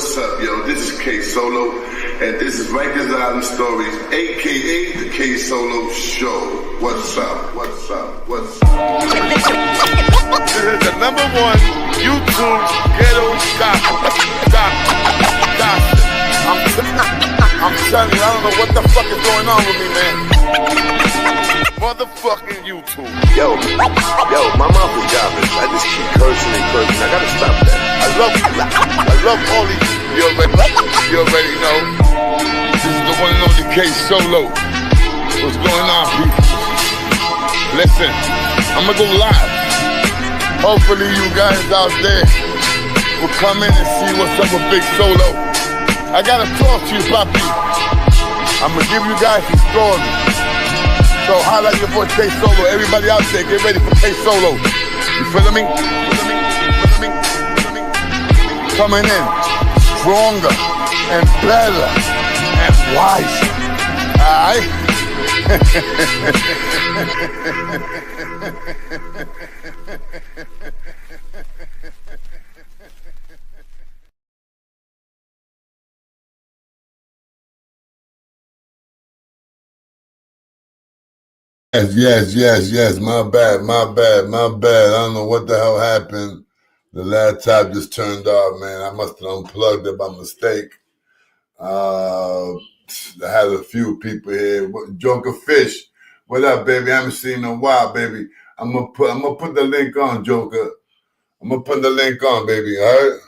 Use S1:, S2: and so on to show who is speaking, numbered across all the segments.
S1: What's up, yo? This is K Solo, and this is Rikers Island Stories, aka the K Solo Show. What's up? What's up? What's up?
S2: This is the #1 YouTube ghetto gossip. I'm telling you, I don't know what the fuck is going on with me, man. Motherfucking YouTube.
S3: Yo, my mouth is garbage. I just keep cursing and cursing. I gotta stop that.
S2: I love all these. You already know. This is the one and only K Solo. What's going on, people? Listen, I'm gonna go live. Hopefully you guys out there will come in and see what's up with Big Solo. I gotta talk to you, Papi. I'm gonna give you guys some stories. So holla at your boy K Solo. Everybody out there, get ready for K Solo. You feeling me? Coming in stronger and better and wiser. Alright? Yes. My bad. I don't know what the hell happened. The laptop just turned off, man. I must have unplugged it by mistake. I had a few people here. Joker Fish, what up, baby? I haven't seen in a while, baby. I'm gonna put the link on, Joker. I'm gonna put the link on, baby. All right.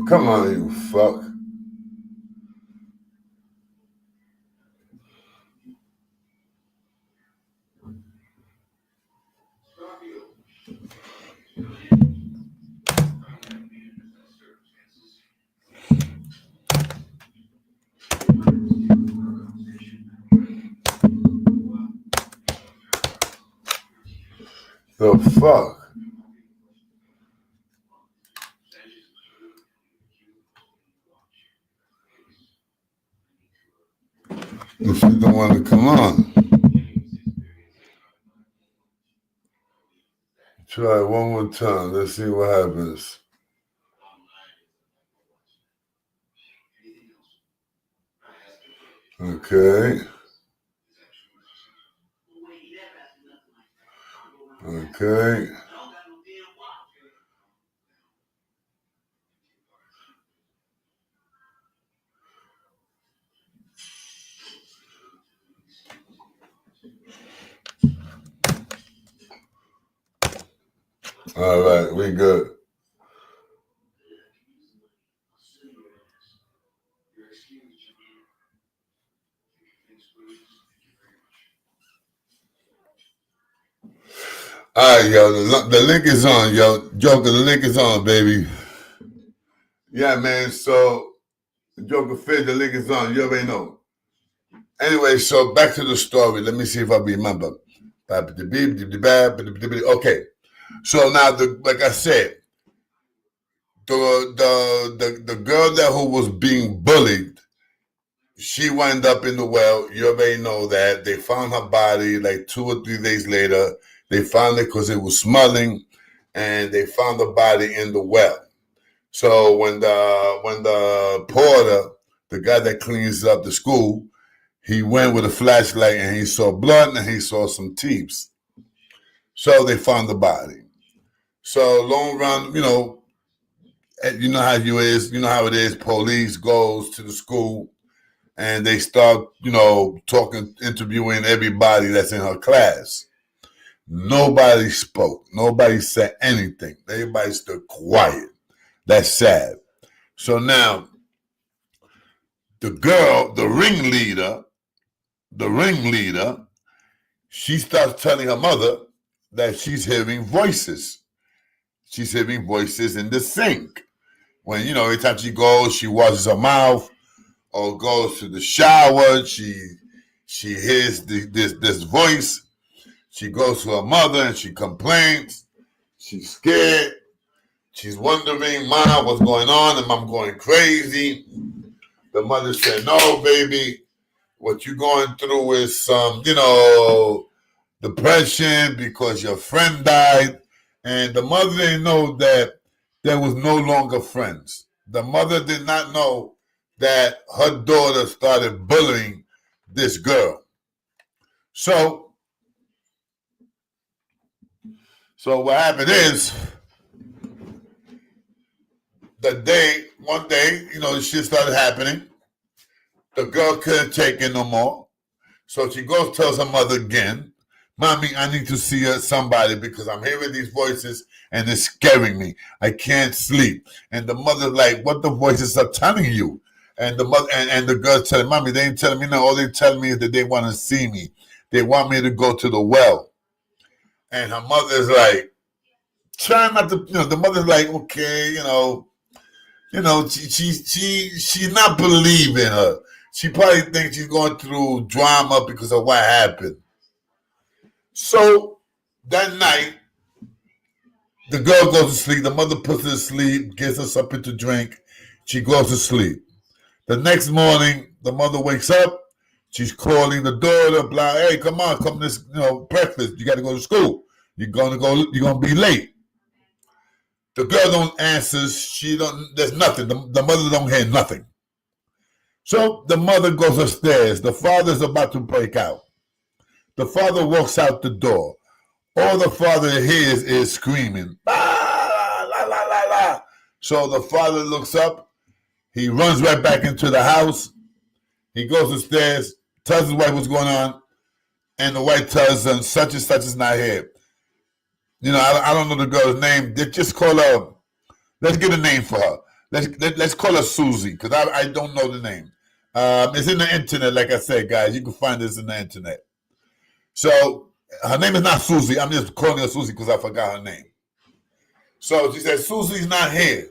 S2: Come on, you fuck. The fuck? If you don't want to come on, try it one more time. Let's see what happens. Okay. All right, we good. All right, yo, the link is on, yo. Joker, the link is on, baby. Yeah, man, so Joker Fish, the link is on. You already know. Anyway, so back to the story. Let me see if I remember. Okay. So now, like I said, the girl who was being bullied, she wound up in the well. You already know that. They found her body like 2 or 3 days later. They found it because it was smelling, and they found the body in the well. So when the porter, the guy that cleans up the school, he went with a flashlight and he saw blood and he saw some teeps. So they found the body. So long run, you know how it is. Police goes to the school and they start, interviewing everybody that's in her class. Nobody spoke. Nobody said anything. Everybody stood quiet. That's sad. So now, the girl, the ringleader, she starts telling her mother, that she's hearing voices. She's hearing voices in the sink. When, every time she goes, she washes her mouth or goes to the shower, she hears this voice. She goes to her mother and she complains. She's scared. She's wondering, Mom, what's going on? Am I going crazy? The mother said, no, baby. What you're going through is some, depression because your friend died. And the mother didn't know that there was no longer friends. The mother did not know that her daughter started bullying this girl. So what happened is, one day, this shit started happening. The girl couldn't take it no more. So she goes, tells her mother again, Mommy, I need to see somebody because I'm hearing these voices and it's scaring me. I can't sleep. And the mother's like, what the voices are telling you? And the mother and the girl telling, Mommy, they ain't telling me no. All they tell me is that they want to see me. They want me to go to the well. And her mother's like, try not to, the mother's like, okay, she's not believing her. She probably thinks she's going through drama because of what happened. So that night, the girl goes to sleep. The mother puts her to sleep, gives her something to drink. She goes to sleep. The next morning, the mother wakes up. She's calling the daughter, blah, hey, come on, come this, breakfast. You got to go to school. You're going to be late. The girl don't answer. There's nothing. The mother don't hear nothing. So the mother goes upstairs. The father's about to break out. The father walks out the door. All the father hears is screaming. La, la, la, la, la. So the father looks up. He runs right back into the house. He goes upstairs, tells his wife what's going on, and the wife tells him such and such is not here. I don't know the girl's name. They just call her. Let's get a name for her. Let's call her Susie because I don't know the name. It's in the internet, like I said, guys. You can find this in the internet. So her name is not Susie. I'm just calling her Susie because I forgot her name. So she said, Susie's not here.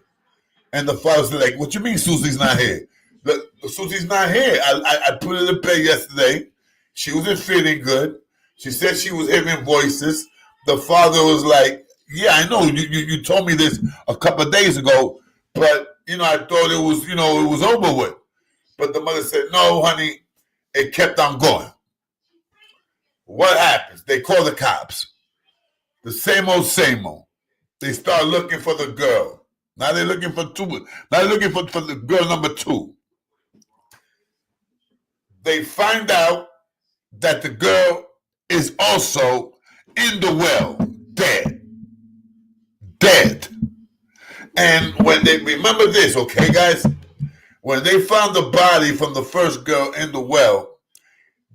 S2: And the father said, like, what you mean Susie's not here? Susie's not here. I put her to bed yesterday. She wasn't feeling good. She said she was hearing voices. The father was like, yeah, I know. You told me this a couple of days ago, but, I thought it was, it was over with. But the mother said, no, honey, it kept on going. What happens? They call the cops. The same old, same old. They start looking for the girl. Now they're looking for two. Now they're looking for the girl number 2. They find out that the girl is also in the well, dead. And when they remember this, okay, guys, when they found the body from the first girl in the well,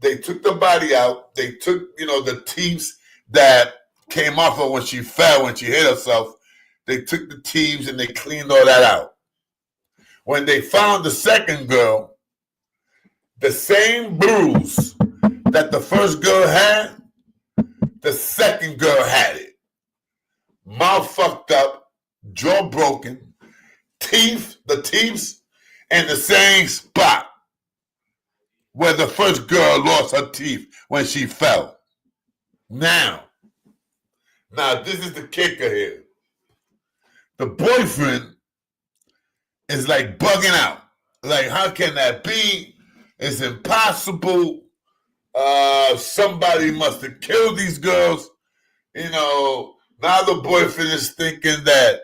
S2: they took the body out. They took, the teeth that came off her when she fell, when she hit herself. They took the teeth and they cleaned all that out. When they found the second girl, the same bruise that the first girl had, the second girl had it. Mouth fucked up, jaw broken, the teeth in the same spot where the first girl lost her teeth when she fell. Now this is the kicker here. The boyfriend is like bugging out. Like, how can that be? It's impossible. Somebody must have killed these girls. Now the boyfriend is thinking that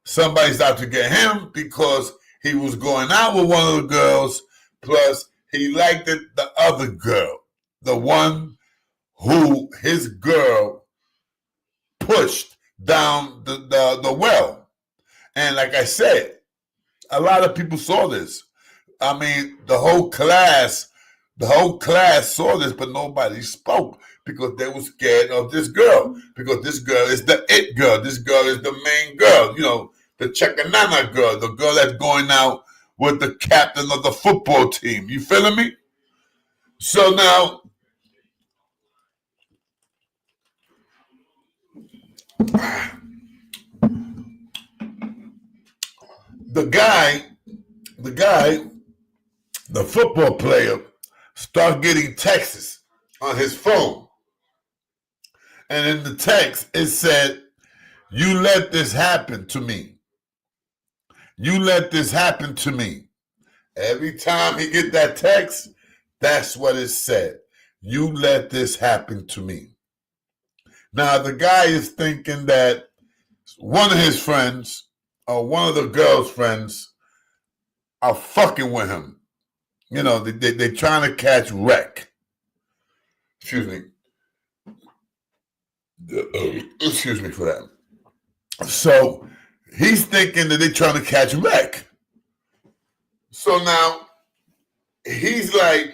S2: somebody's out to get him because he was going out with one of the girls. Plus, he liked the other girl, the one who his girl pushed down the well. And like I said, a lot of people saw this. I mean, the whole class saw this, but nobody spoke because they were scared of this girl. Because this girl is the it girl. This girl is the main girl. The Chekanana girl, the girl that's going out with the captain of the football team. You feeling me? So now, The guy, the football player, started getting texts on his phone. And in the text, it said, "You let this happen to me. You let this happen to me." Every time he get that text, that's what it said. "You let this happen to me." Now, the guy is thinking that one of his friends or one of the girl's friends are fucking with him. You know, they're trying to catch wreck. Excuse me. Excuse me for that. So he's thinking that they're trying to catch wreck. So now he's like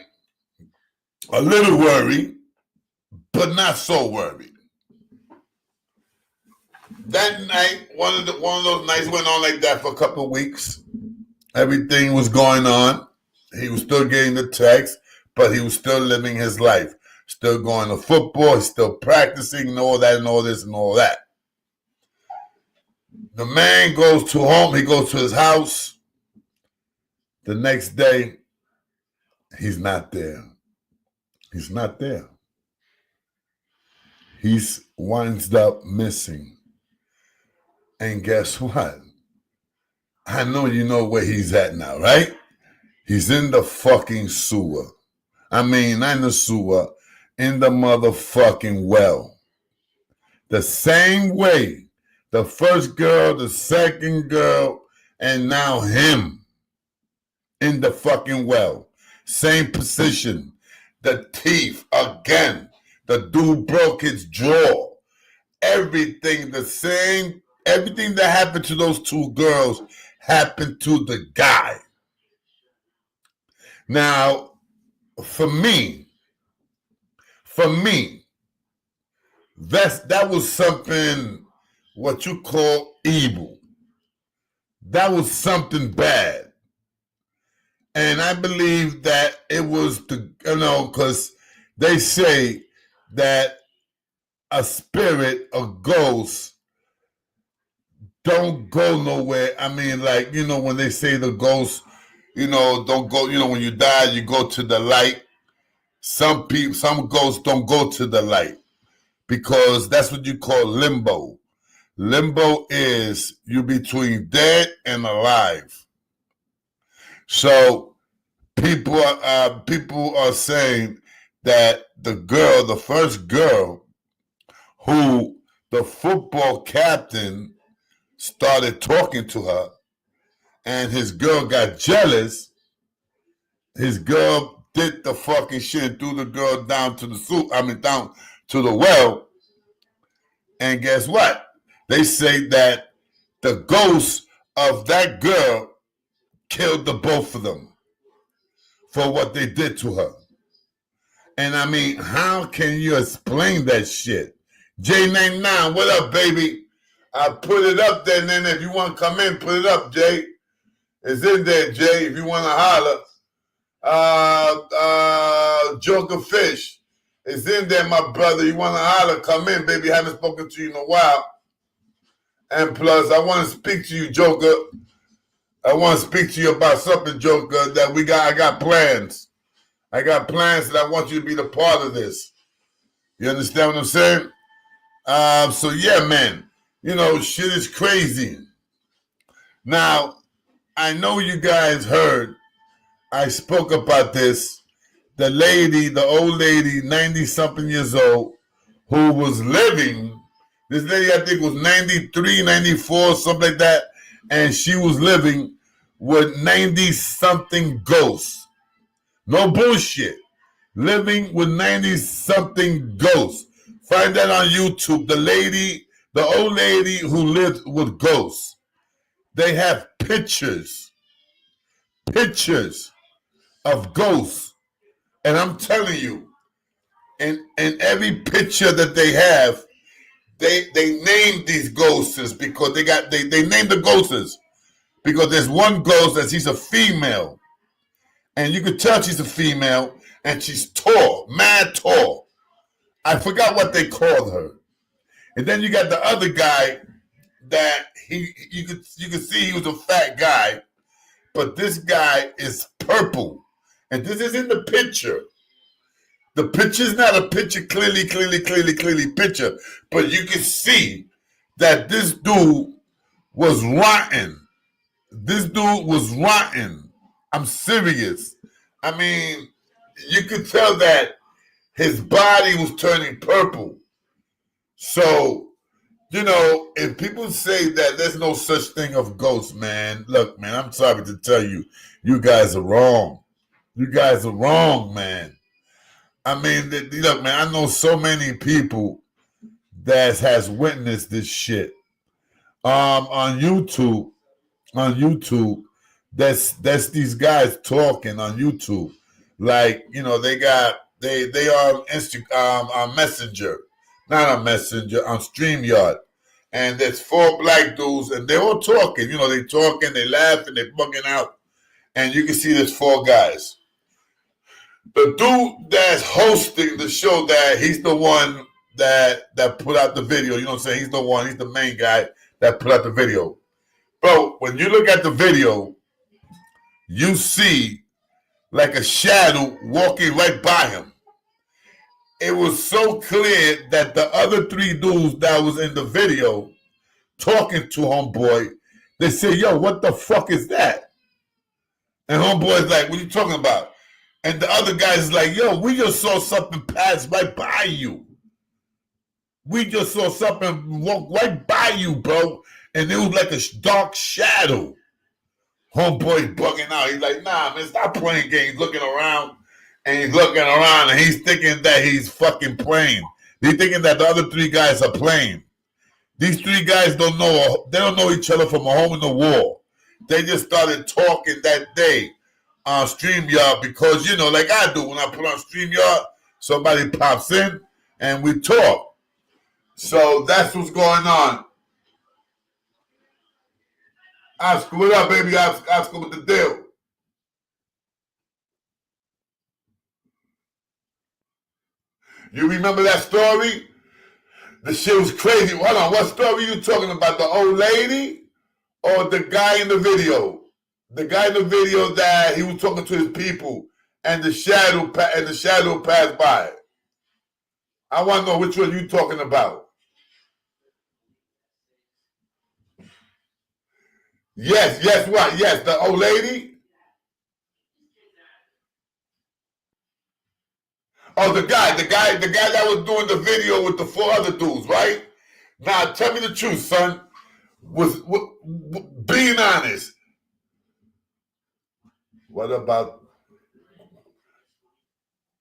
S2: a little worried, but not so worried. That night, one of those nights went on like that for a couple of weeks. Everything was going on. He was still getting the text, but he was still living his life. Still going to football, still practicing, and all that, and all this, and all that. The man goes to home. He goes to his house. The next day, he's not there. He's not there. He winds up missing. And guess what? I know you know where he's at now, right? He's in the fucking sewer. I mean, not in the sewer, in the motherfucking well. The same way the first girl, the second girl, and now him in the fucking well. Same position. The teeth again. The dude broke his jaw. Everything the same. Everything that happened to those two girls happened to the guy. Now, for me, that was something what you call evil. That was something bad. And I believe that it was because they say that a spirit, a ghost, don't go nowhere. I mean, like, when they say the ghost, don't go, when you die, you go to the light. Some ghosts don't go to the light because that's what you call limbo. Limbo is you between dead and alive. So people are saying that the first girl who the football captain started talking to her, and his girl got jealous. His girl did the fucking shit and threw the girl down to down to the well. And guess what? They say that the ghost of that girl killed the both of them for what they did to her. And I mean, how can you explain that shit? J99, what up, baby? I put it up there, and then if you want to come in, put it up, Jay. It's in there, Jay, if you want to holler. Joker Fish, it's in there, my brother. You want to holler, come in, baby. I haven't spoken to you in a while. And plus, I want to speak to you, Joker. I want to speak to you about something, Joker, that I got plans. I got plans that I want you to be the part of this. You understand what I'm saying? So yeah, man. Shit is crazy. Now, I know you guys heard, I spoke about this. The old lady, 90-something years old, who was living, this lady I think was 93, 94, something like that, and she was living with 90-something ghosts. No bullshit. Living with 90-something ghosts. Find that on YouTube. The old lady who lived with ghosts. They have pictures of ghosts. And I'm telling you, in every picture that they have, they name these ghosts because they name the ghosts because there's one ghost that she's a female. And you could tell she's a female and she's tall, mad tall. I forgot what they called her. And then you got the other guy that you could see he was a fat guy, but this guy is purple. And this is in the picture. The picture's not a picture clearly picture, but you can see that this dude was rotten. This dude was rotten. I'm serious. I mean, you could tell that his body was turning purple. So, you know, if people say that there's no such thing of ghosts, man, look, man, I'm sorry to tell you, you guys are wrong. You guys are wrong, man. I mean, look, man, I know so many people that has witnessed this shit. On YouTube, that's these guys talking on YouTube. Like, you know, they are on Messenger, not on Messenger, on StreamYard. And there's 4 black dudes, and they're all talking. You know, they talking, they laughing, they bugging out. And you can see there's 4 guys. The dude that's hosting the show, that he's the one that put out the video. You know what I'm saying? He's the main guy that put out the video. Bro, when you look at the video, you see like a shadow walking right by him. It was so clear that the other 3 dudes that was in the video talking to homeboy, they say, yo, what the fuck is that? And homeboy's like, what are you talking about? And the other guy's like, yo, we just saw something pass right by you. We just saw something walk right by you, bro. And it was like a dark shadow. Homeboy's bugging out. He's like, nah, man, stop playing games. Looking around, and he's looking around, and he's thinking that he's fucking playing. He's thinking that the other 3 guys are playing. These 3 guys don't know each other from a hole in the wall. They just started talking that day on StreamYard because, you know, like I do, when I put on StreamYard, somebody pops in and we talk. So that's what's going on. Oscar, what up, baby? Oscar with the deal. You remember that story? The shit was crazy. Hold on, what story are you talking about? The old lady or the guy in the video? The guy in the video that he was talking to his people and the shadow passed by. I want to know which one you talking about. Yes, what? Yes, the old lady? Oh, the guy that was doing the video with the 4 other dudes, right? Now, tell me the truth, son. Being honest. What about?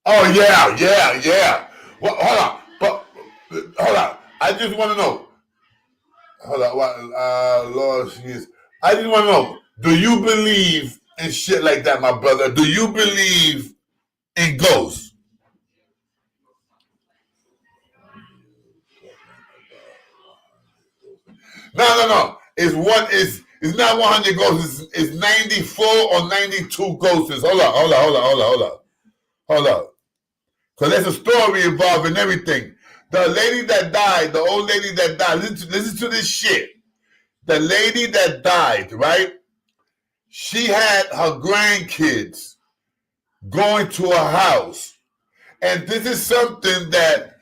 S2: Oh, yeah. Well, hold on. I just want to know. Hold on. Lord, I just want to know. Do you believe in shit like that, my brother? Do you believe in ghosts? No. It's not 100 ghosts. It's 94 or 92 ghosts. Hold up. Because there's a story involving everything. The lady that died, the old lady that died, listen to this shit. The lady that died, right? She had her grandkids going to her house. And this is something that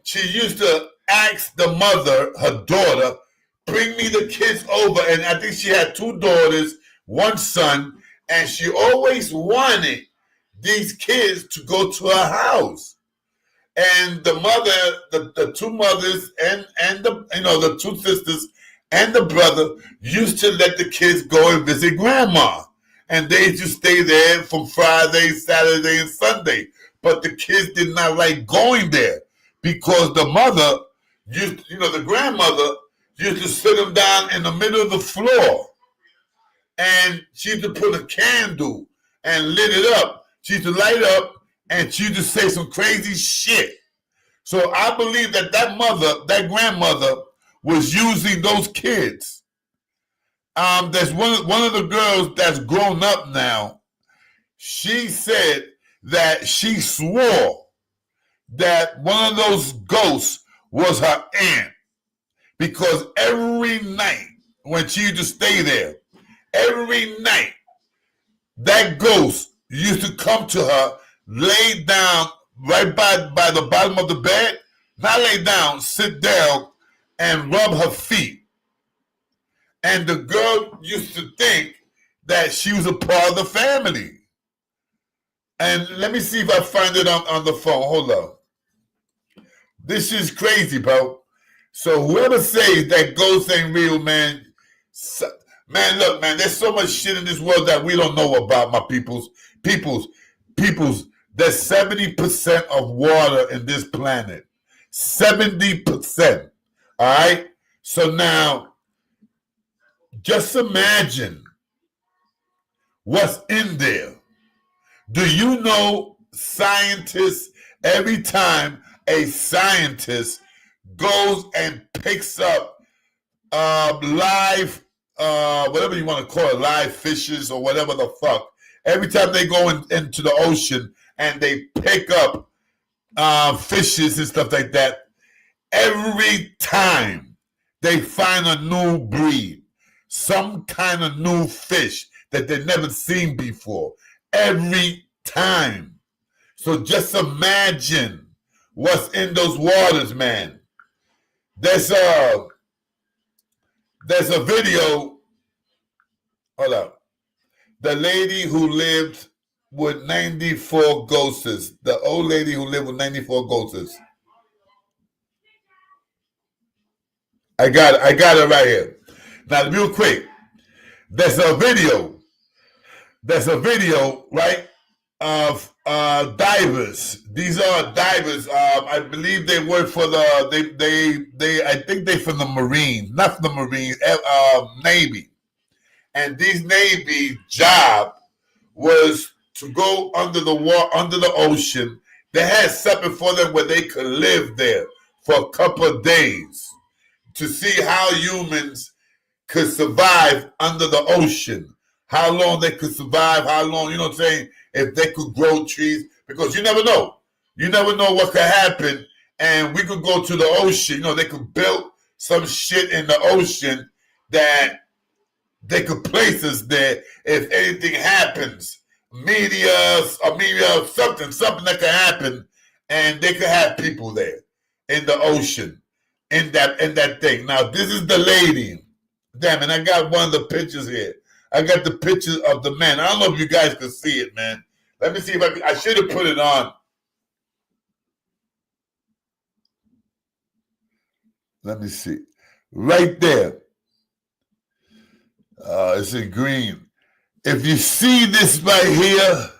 S2: she used to ask the mother, her daughter, bring me the kids over. And I think she had 2 daughters, 1 son, and she always wanted these kids to go to her house. And the mother, the 2 mothers and the 2 sisters and the brother used to let the kids go and visit grandma. And they used to stay there from Friday, Saturday, and Sunday. But the kids did not like going there because the mother the grandmother used to sit them down in the middle of the floor. And she used to put a candle and lit it up. She used to light up and she used to say some crazy shit. So I believe that grandmother was using those kids. There's one of the girls that's grown up now. She said that she swore that one of those ghosts was her aunt, because every night when she used to stay there, every night that ghost used to come to her, lay down right by the bottom of the bed, not lay down, sit down and rub her feet. And the girl used to think that she was a part of the family. And let me see if I find it on the phone. Hold on. This is crazy, bro. So whoever says that ghost ain't real, man, man, look, man, there's so much shit in this world that we don't know about, my peoples. There's 70% of water in this planet. 70%. All right? So now, just imagine what's in there. Do you know scientists, every time a scientist goes and picks up live, whatever you want to call it, live fishes or whatever the fuck, every time they go into the ocean and they pick up fishes and stuff like that, every time they find a new breed, some kind of new fish that they've never seen before. Every time. So just imagine what's in those waters, man. There's a video. Hold up. The lady who lived with 94 ghosts. The old lady who lived with 94 ghosts. I got it right here. Now, real quick. There's a video, right, of divers. These are divers. I believe they work for I think they from the Marines, not from the Marines, Navy. And these Navy job was to go under the water, under the ocean. They had something for them where they could live there for a couple of days to see how humans could survive under the ocean, how long they could survive, how long, you know what I'm saying, if they could grow trees, because you never know. You never know what could happen, and we could go to the ocean. You know, they could build some shit in the ocean that they could place us there if anything happens. Media, something that could happen, and they could have people there in the ocean, in that thing. Now, this is the lady. Damn, and I got one of the pictures here. I got the picture of the man. I don't know if you guys can see it, man. Let me see if I should have put it on. Let me see. Right there. It's in green. If you see this right here.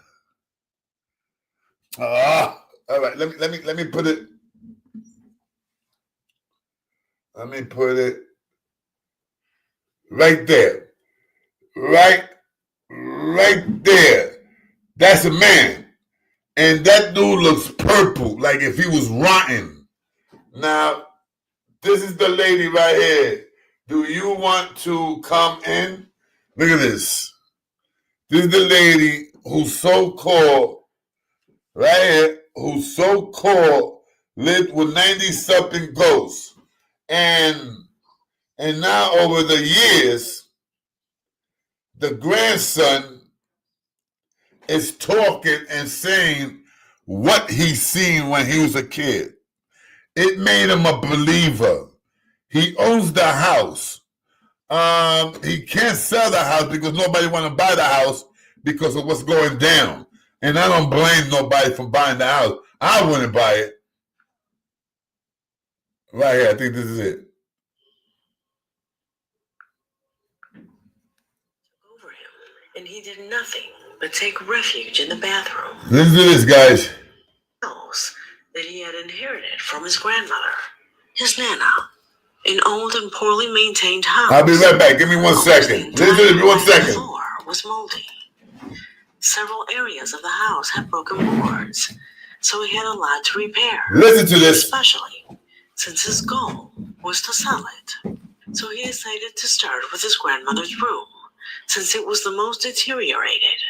S2: All right, let me put it. Let me put it right there. Right there. That's a man. And that dude looks purple, like if he was rotten. Now, this is the lady right here. Do you want to come in? Look at this. This is the lady who's so-called, right here, who's so-called lived with 90-something ghosts. And now over the years, the grandson is talking and saying what he's seen when he was a kid. It made him a believer. He owns the house. He can't sell the house because nobody want to buy the house because of what's going down. And I don't blame nobody for buying the house. I wouldn't buy it. Right here, I think this is it.
S4: Over him, and he did nothing but take refuge in the bathroom.
S2: Listen to this, guys.
S4: House that he had inherited from his grandmother, his nana. An old and poorly maintained house.
S2: I'll be right back. Give me 1 second. Listen to me 1 second.
S4: The floor was moldy. Several areas of the house had broken boards, so he had a lot to repair.
S2: Listen to this.
S4: Especially since his goal was to sell it. So he decided to start with his grandmother's room, since it was the most deteriorated,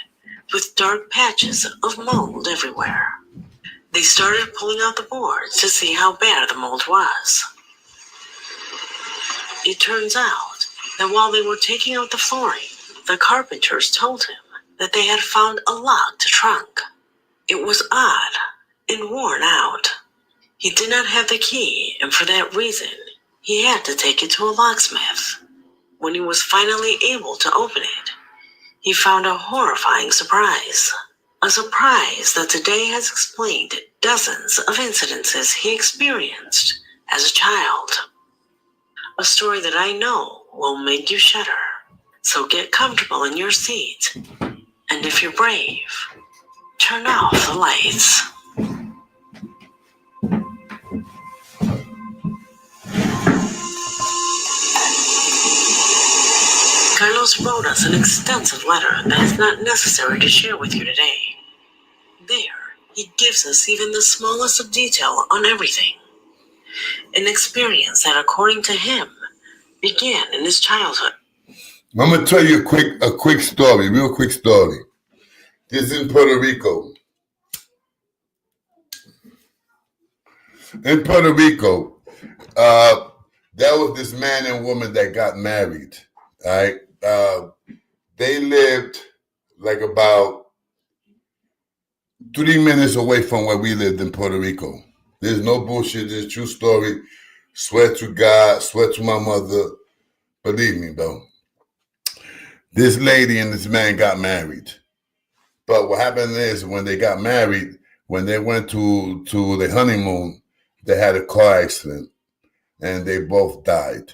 S4: with dark patches of mold everywhere. They started pulling out the boards to see how bad the mold was. It turns out that while they were taking out the flooring, the carpenters told him that they had found a locked trunk. It was odd and worn out. He did not have the key, and for that reason, he had to take it to a locksmith. When he was finally able to open it, he found a horrifying surprise. A surprise that today has explained dozens of incidences he experienced as a child. A story that I know will make you shudder. So get comfortable in your seat, and if you're brave, turn off the lights. Carlos wrote us an extensive letter that is not necessary to share with you today. There, he gives us even the smallest of detail on everything. An experience that, according to him, began in his childhood.
S2: I'm gonna tell you a quick story, real quick story. This is in Puerto Rico. In Puerto Rico, there was this man and woman that got married. All right, they lived like about 3 minutes away from where we lived in Puerto Rico. There's no bullshit. There's true story. Swear to God. Swear to my mother. Believe me, though. This lady and this man got married. But what happened is when they got married, when they went to the honeymoon, they had a car accident and they both died.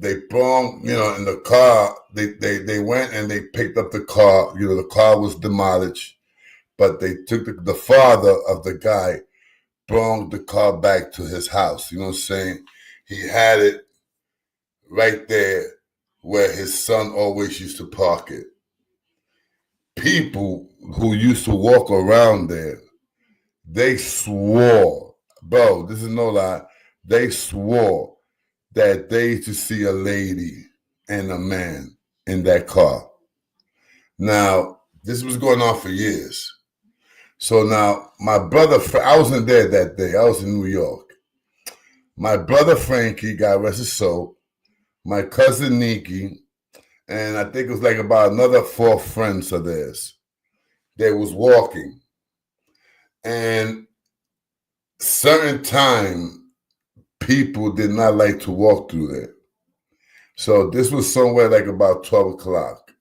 S2: They brought, in the car, they went and they picked up the car. The car was demolished, but they took the father of the guy, brought the car back to his house. You know what I'm saying? He had it right there where his son always used to park it. People who used to walk around there, they swore, bro, this is no lie, they swore that they used to see a lady and a man in that car. Now, this was going on for years. So now, my brother, I wasn't there that day. I was in New York. My brother Frankie, God rest his soul, my cousin Nikki, and I think it was like about another 4 friends of theirs. They was walking. And certain time, people did not like to walk through there. So this was somewhere like about 12 o'clock.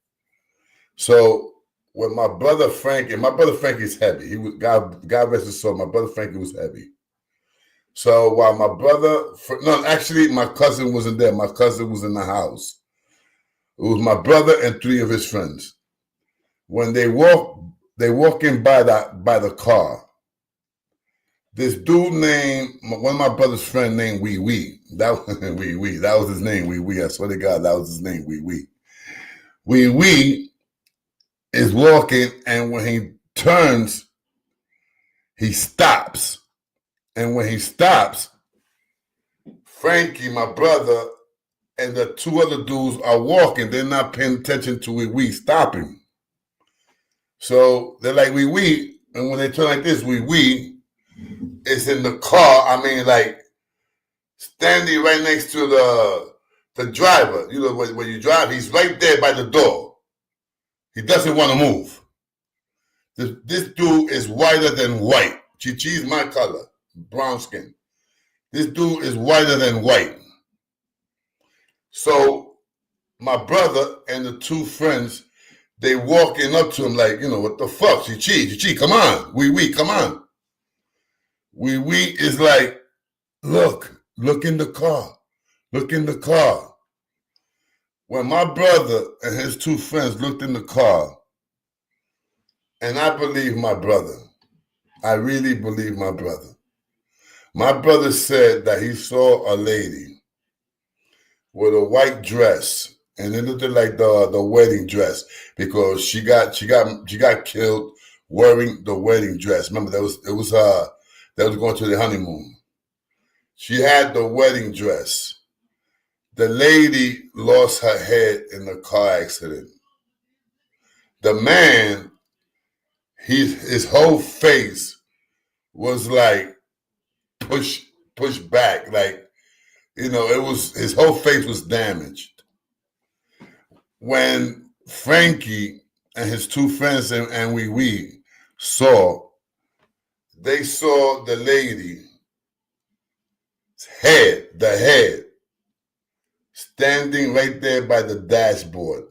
S2: So when my brother Frankie's heavy. He was, God rest his soul, my brother Frankie was heavy. So while my cousin wasn't there. My cousin was in the house. It was my brother and 3 of his friends. When they walk in by the car. This dude one of my brother's friend named Wee Wee. That was his name, Wee Wee. I swear to God, that was his name, Wee Wee. Wee Wee is walking, and when he turns, he stops. And when he stops, Frankie, my brother, and the 2 other dudes are walking. They're not paying attention to Wee Wee stopping. So they're like, Wee Wee, and when they turn like this, Wee Wee is in the car. Like standing right next to the driver. When you drive, he's right there by the door. He doesn't want to move. This dude is whiter than white. Chichi's my color, brown skin. This dude is whiter than white. So my brother and the 2 friends, they walking up to him like, what the fuck? Chichi, come on. Wee, come on. Wee is like, look in the car. Look in the car. When my brother and his 2 friends looked in the car, and I believe my brother. I really believe my brother. My brother said that he saw a lady with a white dress, and it looked like the wedding dress because she got killed wearing the wedding dress. Remember, that was going to the honeymoon. She had the wedding dress. The lady lost her head in the car accident. The man, his whole face was like pushed back, like, you know, it was, his whole face was damaged. When Frankie and his two friends and we saw, they saw the lady's head, the head, standing right there by the dashboard.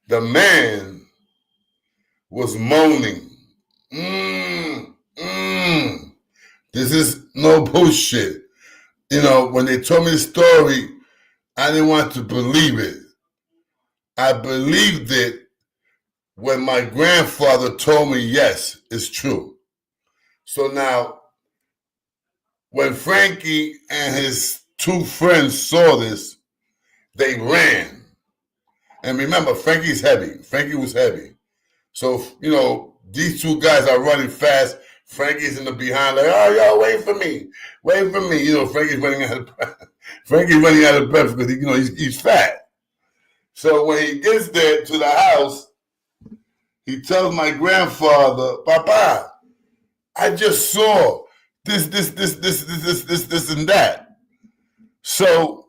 S2: The man was moaning. This is no bullshit. You know, when they told me the story, I didn't want to believe it. I believed it when my grandfather told me, yes, it's true. So now, when Frankie and his two friends saw this, they ran. And remember, Frankie's heavy. Frankie was heavy. So, you know, these two guys are running fast. Frankie's in the behind, like, oh, yo, wait for me. Wait for me. You know, Frankie's running out of breath. Frankie's running out of breath because, you know, he's fat. So when he gets there to the house, he tells my grandfather, Papa, I just saw this, and that. So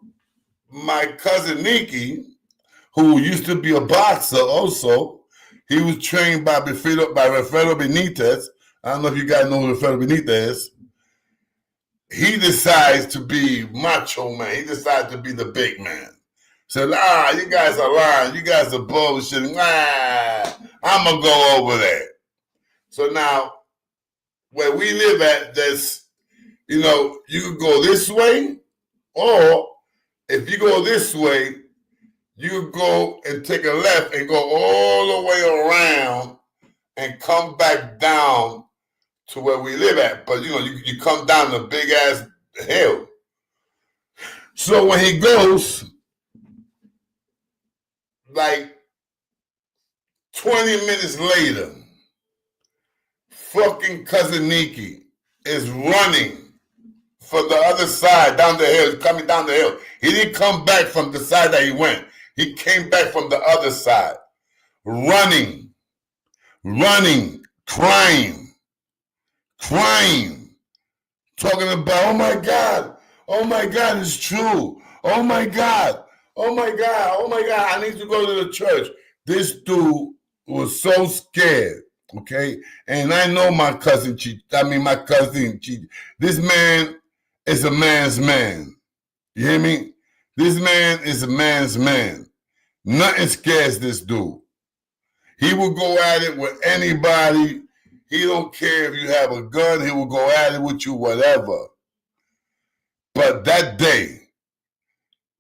S2: my cousin Nikki, who used to be a boxer also, he was trained by Rafael Benitez. I don't know if you guys know who Rafael Benitez is. He decides to be macho man. He decides to be the big man. Said, you guys are lying. You guys are bullshitting. I'm going to go over there. So now, where we live at, there's, you know, you can go this way, or if you go this way, you go and take a left and go all the way around and come back down to where we live at. But, you know, you come down the big-ass hill. So when he goes, like 20 minutes later, fucking cousin Nikki is running for the other side, down the hill, coming down the hill. He didn't come back from the side that he went. He came back from the other side, running, crying, talking about, oh my God, it's true. Oh my God, I need to go to the church. This dude was so scared, okay? And I know my cousin. This man is a man's man. You hear me? This man is a man's man. Nothing scares this dude. He will go at it with anybody. He don't care if you have a gun. He will go at it with you, whatever. But that day,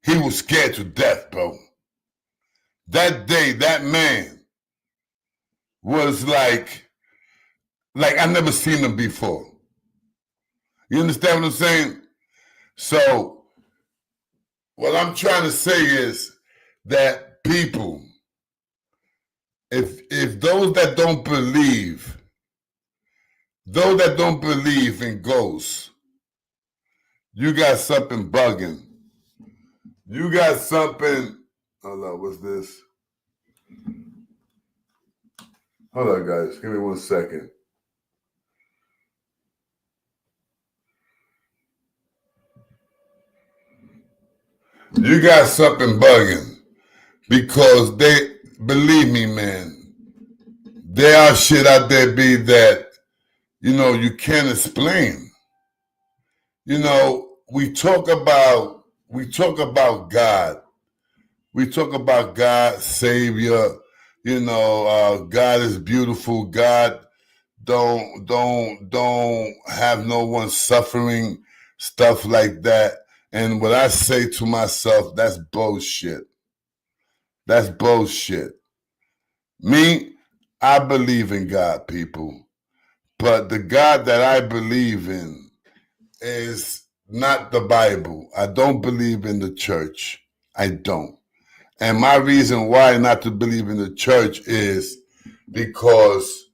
S2: he was scared to death, bro. That day, that man was like I've never seen him before. You understand what I'm saying? So, what I'm trying to say is that people, if those that don't believe in ghosts, you got something bugging. You got something. Hold on, what's this? Hold on, guys. Give me 1 second. You got something bugging, because believe me, man, there are shit out there, be that, you know, you can't explain. You know, we talk about God. We talk about God, Savior. You know, God is beautiful. God don't have no one suffering, stuff like that. And what I say to myself, that's bullshit. That's bullshit. Me, I believe in God, people. But the God that I believe in is not the Bible. I don't believe in the church. I don't. And my reason why not to believe in the church is because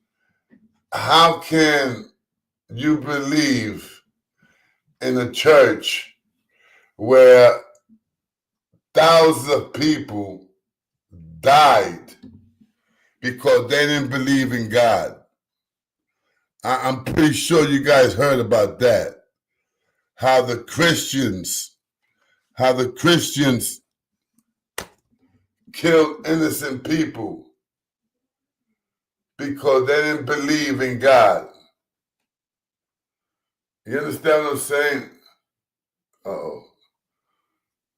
S2: how can you believe in a church where thousands of people died because they didn't believe in God. I'm pretty sure you guys heard about that. How the Christians killed innocent people because they didn't believe in God. You understand what I'm saying? Uh-oh.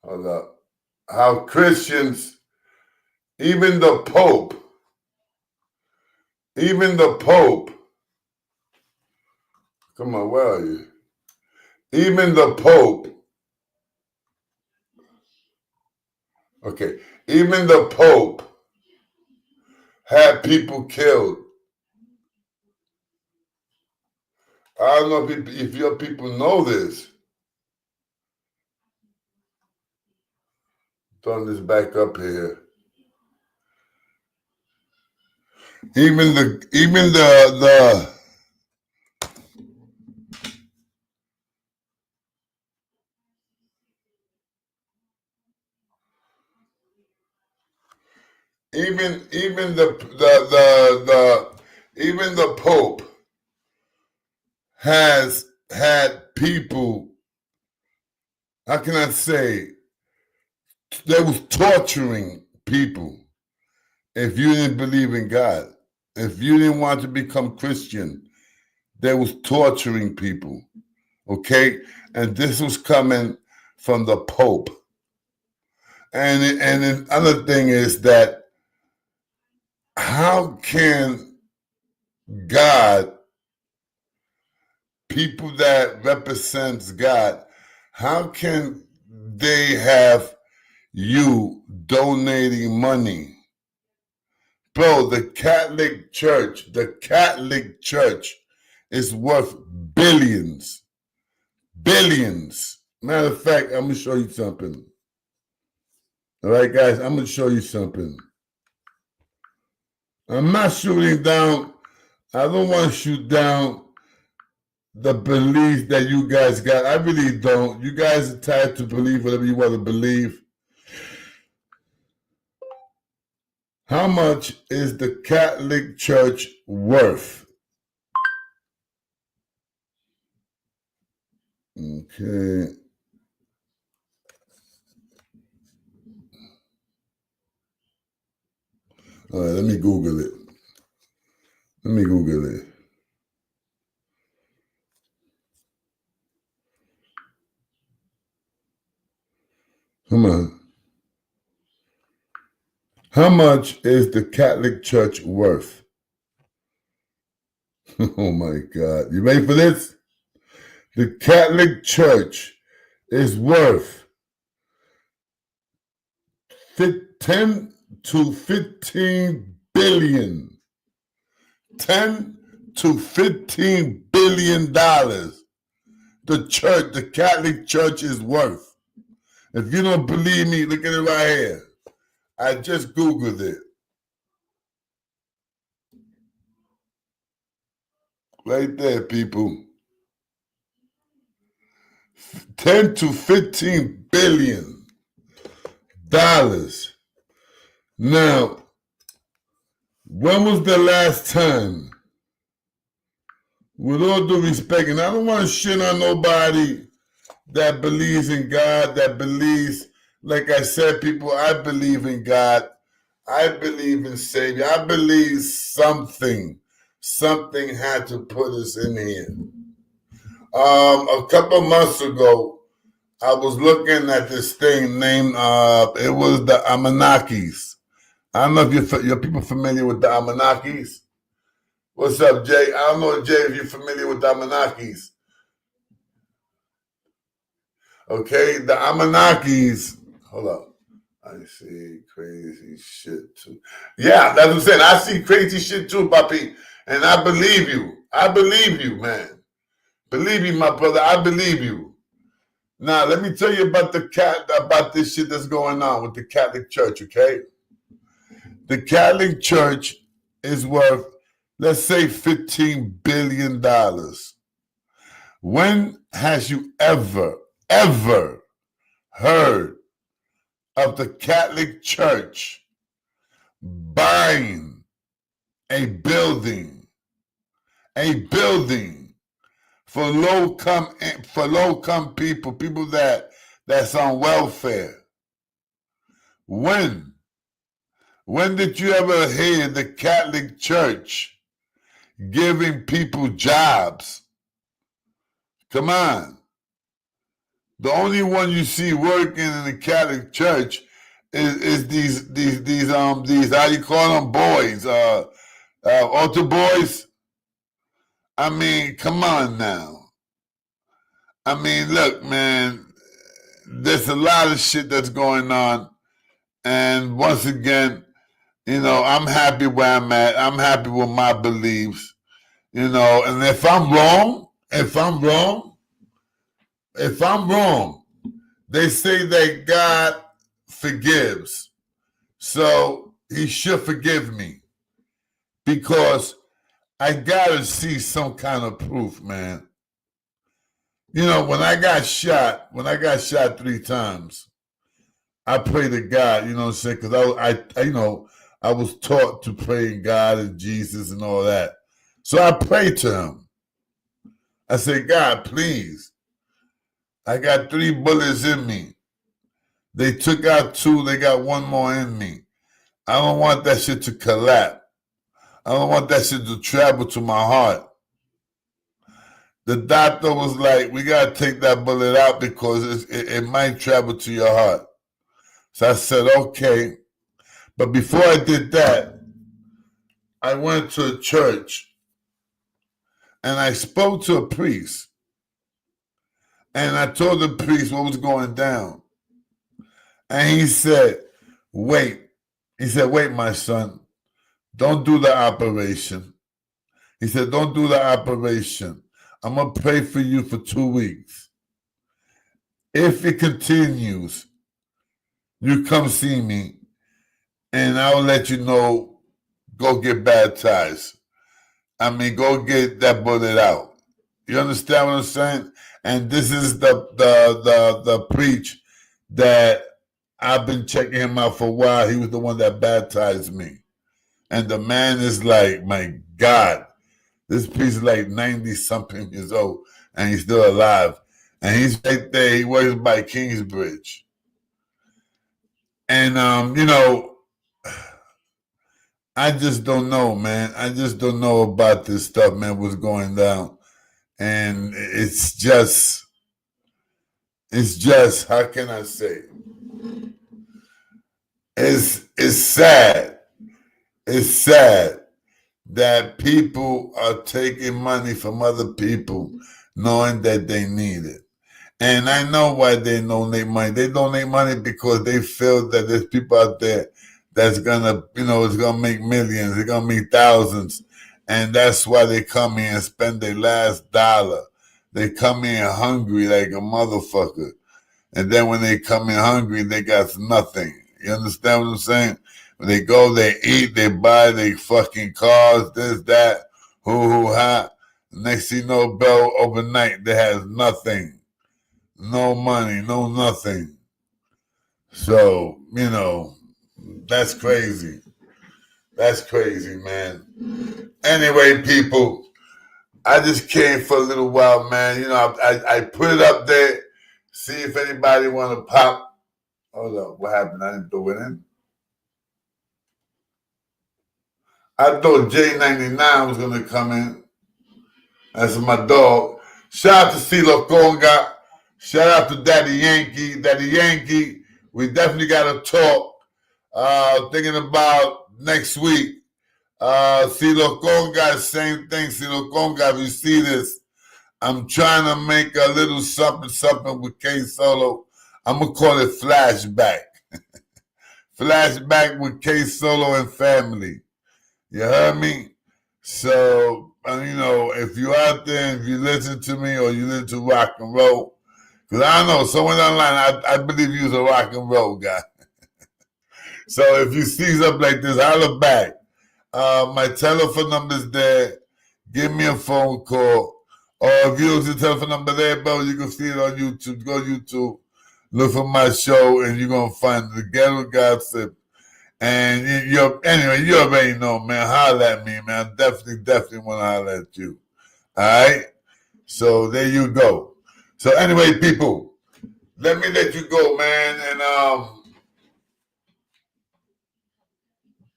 S2: Hold up. How Christians, even the Pope, come on, where are you? Even the Pope, even the Pope had people killed. I don't know if your people know this. Turn this back up here. Even the even the Pope has had people, how can I say, they was torturing people if you didn't believe in God. If you didn't want to become Christian, they was torturing people, okay? And this was coming from the Pope. And another thing is that how can God, people that represents God, how can they have you donating money? Bro, the Catholic Church is worth billions. Billions. Matter of fact, I'm going to show you something. All right, guys, I'm going to show you something. I'm not shooting down, I don't want to shoot down the belief that you guys got. I really don't. You guys are tired to believe whatever you want to believe. How much is the Catholic Church worth? Okay. All right, let me Google it. Come on. How much is the Catholic Church worth? Oh my God. You ready for this? The Catholic Church is worth 10 to 15 billion. 10 to 15 billion dollars. The Catholic Church is worth. If you don't believe me, look at it right here. I just Googled it. Right there, people. 10 to 15 billion dollars. Now, when was the last time, with all due respect, and I don't want to shit on nobody that believes in God, that believes, like I said, people, I believe in God. I believe in Savior. I believe something had to put us in here. A couple months ago, I was looking at this thing named, it was the Anunnakis. I don't know if you're people familiar with the Anunnakis. What's up, Jay? I don't know, Jay, if you're familiar with the Anunnakis. Okay, the Anunnakis, hold up. I see crazy shit too. Yeah, that's what I'm saying. I see crazy shit too, Papi. And I believe you. I believe you, man. Believe me, my brother. I believe you. Now, let me tell you about this shit that's going on with the Catholic Church, okay? The Catholic Church is worth, let's say, $15 billion. When has you ever heard of the Catholic Church buying a building for low-income people that's on welfare. When did you ever hear the Catholic Church giving people jobs? Come on. The only one you see working in the Catholic Church is these how you call them, boys, altar boys. I mean, come on now. I mean, look, man, there's a lot of shit that's going on, and once again, you know, I'm happy where I'm at. I'm happy with my beliefs, you know, and if I'm wrong, they say that God forgives. So he should forgive me because I gotta see some kind of proof, man. You know, when I got shot 3 times, I pray to God, you know what I'm saying? Because I was taught to pray in God and Jesus and all that. So I prayed to him. I said, God, please. I got 3 bullets in me. They took out 2, they got 1 more in me. I don't want that shit to collapse. I don't want that shit to travel to my heart. The doctor was like, we got to take that bullet out because it might travel to your heart. So I said, okay. But before I did that, I went to a church and I spoke to a priest. And I told the priest what was going down. And he said, wait. He said, wait, my son, don't do the operation. He said, don't do the operation. I'm going to pray for you for 2 weeks. If it continues, you come see me and I'll let you know, go get baptized. I mean, go get that bullet out. You understand what I'm saying? And this is the preach that I've been checking him out for a while. He was the one that baptized me. And the man is like, my God, this priest is like 90-something years old, and he's still alive. And he's right there. He works by Kingsbridge. And, you know, I just don't know, man. I just don't know about this stuff, man, what's going down. And it's just, how can I say? It's sad. It's sad that people are taking money from other people knowing that they need it. And I know why they donate money. They donate money because they feel that there's people out there that's gonna, you know, it's gonna make millions, it's gonna make thousands. And that's why they come here and spend their last dollar. They come here hungry like a motherfucker. And then when they come in hungry, they got nothing. You understand what I'm saying? When they go, they eat, they buy their fucking cars, this, that, ha. Next thing you know, Bell, overnight, they have nothing. No money, no nothing. So, you know, that's crazy. That's crazy, man. Anyway, people, I just came for a little while, man. You know, I put it up there, see if anybody want to pop. Hold up, what happened? I didn't throw it in. I thought J99 was going to come in. That's my dog. Shout out to CeeLo Conga. Shout out to Daddy Yankee. Daddy Yankee, we definitely got to talk. Thinking about next week. CeeLo Conga, same thing. CeeLo Conga, if you see this, I'm trying to make a little something with K Solo. I'm going to call it Flashback. Flashback with K Solo and family. You heard me? So, you know, if you're out there, if you listen to me or you listen to rock and roll, because I don't know, someone online, I believe you're a rock and roll guy. So if you see something like this, holler back. My telephone number's there. Give me a phone call. Or if you don't see the telephone number there, bro, you can see it on YouTube. Go YouTube, look for my show, and you're going to find the Ghetto Gossip. And anyway, you already know, man. Holler at me, man. I definitely want to holler at you. All right? So there you go. So anyway, people, let me let you go, man. And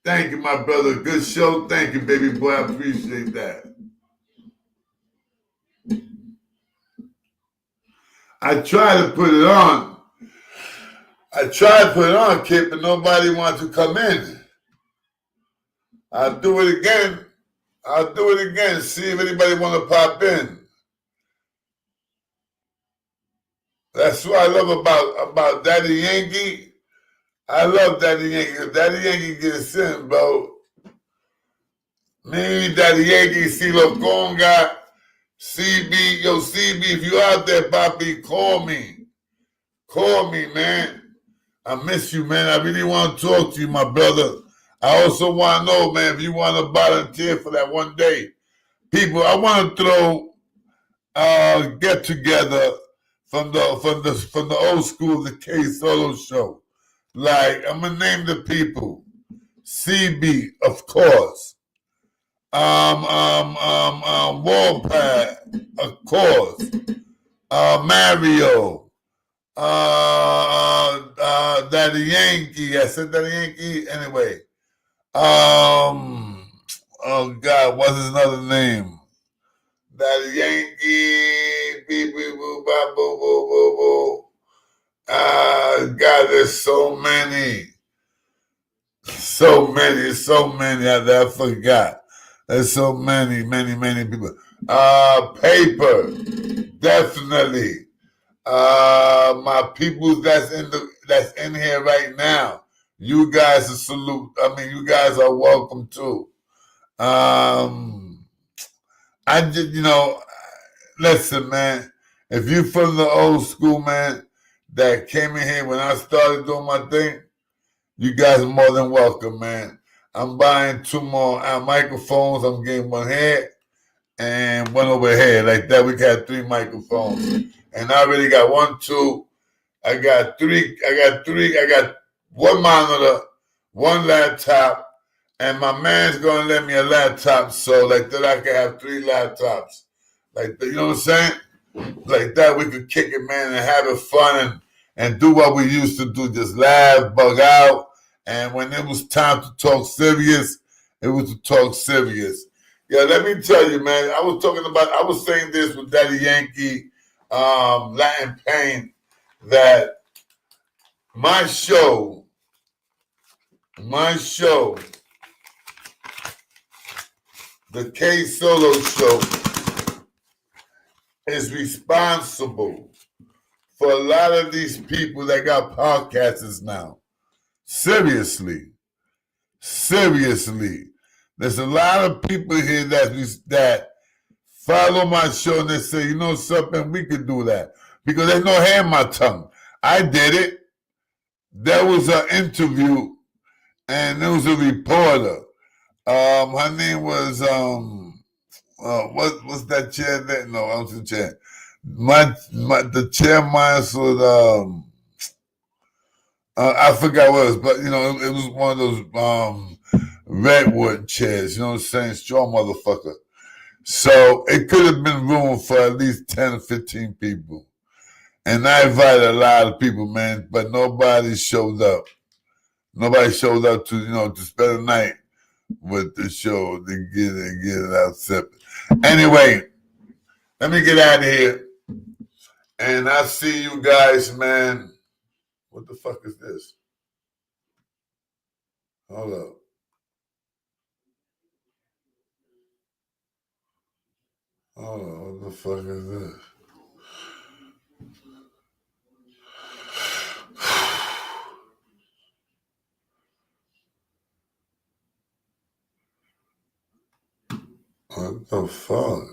S2: thank you, my brother. Good show. Thank you, baby boy. I appreciate that. I tried to put it on. Kid, but nobody wants to come in. I'll do it again. See if anybody want to pop in. That's what I love about Daddy Yankee. I love Daddy Yankee. If Daddy Yankee gets in, bro. Me, Daddy Yankee, CeeLo Conga, CB. Yo, CB, if you out there, Papi, call me. Call me, man. I miss you, man. I really want to talk to you, my brother. I also want to know, man, if you want to volunteer for that one day. People, I want to throw get together from the old school, the K Solo show. Like, I'm gonna name the people. CB, of course. Warpad, of course. Mario. Daddy Yankee. I said Daddy Yankee. Anyway. Oh God, what's his other name? Daddy Yankee. Beep beep boo ba boo boo boo boo. God, there's so many. So many. I forgot. There's so many people. Paper, definitely. My people that's in here right now. You guys are salute. I mean, you guys are welcome too. I just, listen, man. If you from the old school, man, that came in here when I started doing my thing, you guys are more than welcome, man. I'm buying 2 more microphones. I'm getting one here and one over here. Like that, we got 3 microphones. And I already got 1, 2. I got 3. I got 1 monitor, 1 laptop, and my man's going to lend me a laptop so like that I can have 3 laptops. Like, you know what I'm saying? Like that, we could kick it, man, and have it fun and do what we used to do, just laugh, bug out. And when it was time to talk serious, it was to talk serious. Yeah, let me tell you, man, I was saying this with Daddy Yankee, Latin Pain, that my show, the K Solo Show, is responsible for a lot of these people that got podcasts now. Seriously. There's a lot of people here that follow my show and they say, you know something, we could do that. Because there's no hair in my tongue. I did it. There was an interview and there was a reporter. Her name was what's that chair there? No, I was the chair. The chair mine was I forgot what it was, but it was one of those redwood chairs, you know what I'm saying? Strong motherfucker. So it could have been room for at least 10 or 15 people. And I invited a lot of people, man, but nobody showed up. Nobody showed up to spend the night with the show to get it out separate. Anyway, let me get out of here. And I'll see you guys, man. What the fuck is this? Hold up. Hold on, what the fuck is this? What the fuck?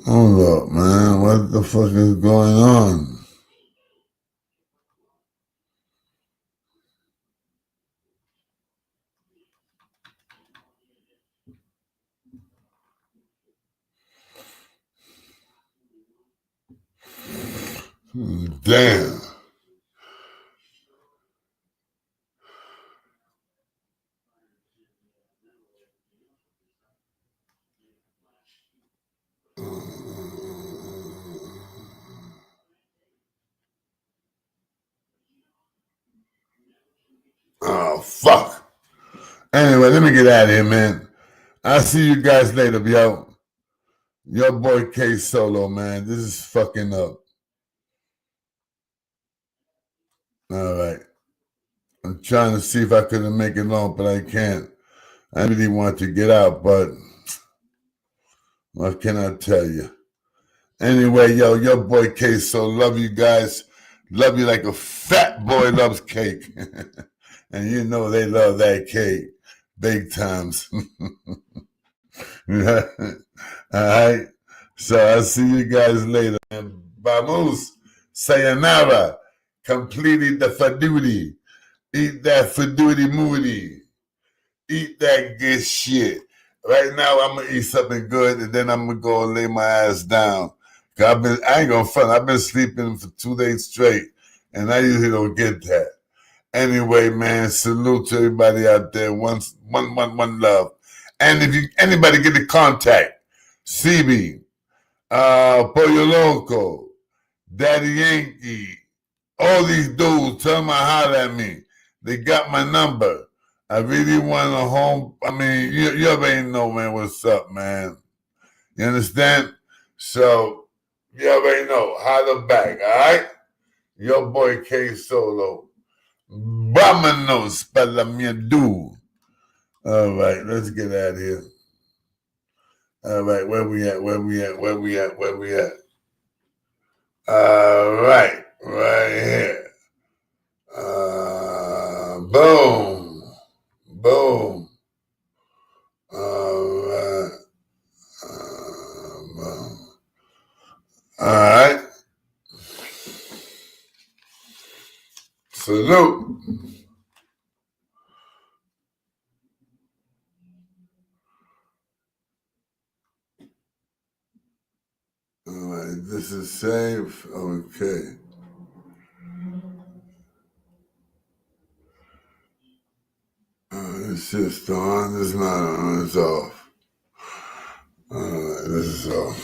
S2: Hold up, man. What the fuck is going on? Damn. Oh, fuck. Anyway, let me get out of here, man. I'll see you guys later, yo. Your boy K Solo, man. This is fucking up. All right. I'm trying to see if I could make it long, but I can't. I really want to get out, but what can I tell you? Anyway, yo, your boy K Solo. Love you guys. Love you like a fat boy loves cake. And you know they love that cake. Big times. All right. So I'll see you guys later. And vamos, sayonara. Completed the faduty. Eat that faduty moody. Eat that good shit. Right now, I'm going to eat something good, and then I'm going to go and lay my ass down. Cause I ain't going to front. I've been sleeping for 2 days straight, and I usually don't get that. Anyway, man, salute to everybody out there. One love. And if anybody get the contact, CB, Pollo Loco, Daddy Yankee, all these dudes, tell them I holler at me. They got my number. I really want a home. I mean, you already know, man, what's up, man. You understand? So, you already know. Holler back, all right? Your boy K Solo. Vámonos para la mierda. All right, let's get out of here. All right, where we at? All right, right here. Boom. Boom. All right. Boom. All right. Salute. All right, this is safe. Okay. It's just on. It's not on. It's off. All right, this is off.